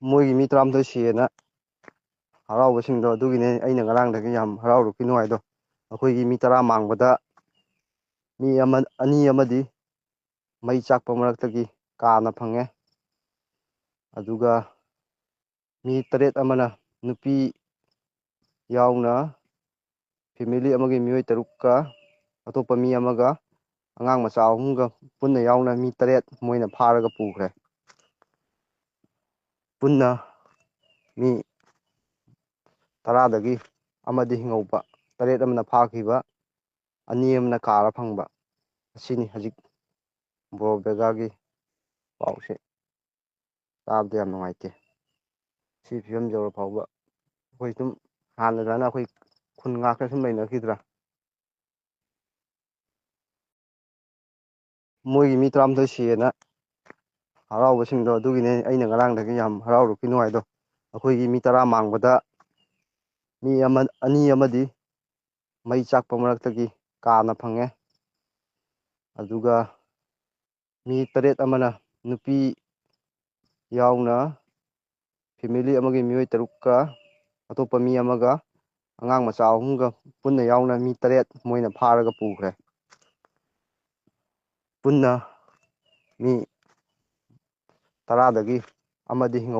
ꯃꯣꯏꯒꯤ ꯃꯤ 12 ꯁꯤꯌꯦꯅ ꯍꯔꯥꯎꯕꯁꯤꯡꯗꯣ ꯑꯗꯨꯒꯤꯅꯦ ꯑꯩꯅ ꯉꯔꯥꯡꯗꯒꯤ ꯌꯥꯝ ꯍꯔꯥꯎꯔꯨꯈꯤꯅꯣ ꯍꯥꯏꯗꯣ ꯑꯩꯈꯣꯏꯒꯤ ꯃꯤ 10 ꯃꯥꯡꯕꯗ ꯃꯤ ꯑꯅꯤ ꯑꯃꯗꯤ ꯃꯩ ꯆꯥꯛꯄ ꯃꯔꯛꯇꯒꯤ ꯀꯥꯅ ꯐꯪꯉꯦ ꯑꯗꯨꯒ ꯃꯤ 8 ꯑꯃꯅ ꯅꯨꯄꯤ ꯌꯥꯎꯅ ꯐꯦꯃꯤꯂꯤ ꯑꯃꯒꯤ ꯃꯤꯑꯣꯏ 5ꯀ ꯑꯇꯣꯞꯄ ꯃꯤ ꯑꯃꯒ ꯑꯉꯥꯡ ꯃꯆꯥ 3ꯒ ꯄꯨꯟꯅ ꯌꯥꯎꯅ ꯃꯤ 8 ꯃꯣꯏꯅ ꯐꯥꯔꯒ ꯄꯨꯈ꯭ꯔꯦ ꯄꯨꯟꯅ ꯃꯤ 10ꯗꯒꯤ ꯑꯃꯗꯤ ꯍꯤꯡꯍꯧꯕ 8 ꯑꯃꯅ ꯐꯥꯈꯤꯕ 2 ꯑꯃꯅ ꯀꯥꯔ ꯐꯪꯕ ꯑꯁꯤꯅꯤ ꯍꯧꯖꯤꯛ ꯕꯣꯔꯣ-ꯕꯦꯒꯥꯒꯤ ꯄꯥꯎꯁꯦ ꯇꯥꯕꯗ ꯌꯥꯝ ꯅꯨꯡꯉꯥꯏꯇꯦ ꯁꯤ ꯐꯤꯕꯝ ꯌꯧꯔ ꯐꯥꯎꯕ ꯑꯩꯈꯣꯏ ꯁꯨꯝ ꯍꯥꯟꯅ ꯑꯗꯨꯃꯥꯏꯅ ꯑꯩꯈꯣꯏ ꯈꯨꯟ ꯉꯥꯛꯇ ꯁꯨꯝ ꯂꯩꯅꯈꯤꯗ꯭ꯔꯥ ꯃꯣꯏꯒꯤ ꯃꯤ 12 ꯁꯤꯌꯦꯅ ꯍꯔꯥꯎꯕꯁꯤꯡꯗꯣ ꯑꯗꯨꯒꯤꯅꯦ ꯑꯩꯅ ꯉꯔꯥꯡꯗꯒꯤ ꯌꯥꯝ ꯍꯔꯥꯎꯔꯨꯈꯤꯅꯣ ꯍꯥꯏꯗꯣ ꯑꯩꯈꯣꯏꯒꯤ ꯃꯤ 10 ꯃꯥꯡꯕꯗ ꯃꯤ ꯑꯅꯤ ꯑꯃꯗꯤ ꯃꯩ ꯆꯥꯛꯄ ꯃꯔꯛꯇꯒꯤ ꯀꯥꯅ ꯐꯪꯉꯦ ꯑꯗꯨꯒ ꯃꯤ 8 ꯑꯃꯅ ꯅꯨꯄꯤ ꯌꯥꯎꯅ ꯐꯦꯃꯤꯂꯤ ꯑꯃꯒꯤ ꯃꯤꯑꯣꯏ 5ꯀ ꯑꯇꯣꯞꯄ ꯃꯤ ꯑꯃꯒ ꯑꯉꯥꯡ ꯃꯆꯥ 3ꯒ ꯄꯨꯟꯅ ꯌꯥꯎꯅ ꯃꯤ 8 ꯃꯣꯏꯅ ꯐꯥꯔꯒ ꯄꯨꯈ꯭ꯔꯦ ꯄꯨꯟꯅ ꯃꯤ 10ꯗꯒꯤ ꯑꯃꯗꯤ ꯍꯤꯡꯍꯧꯕ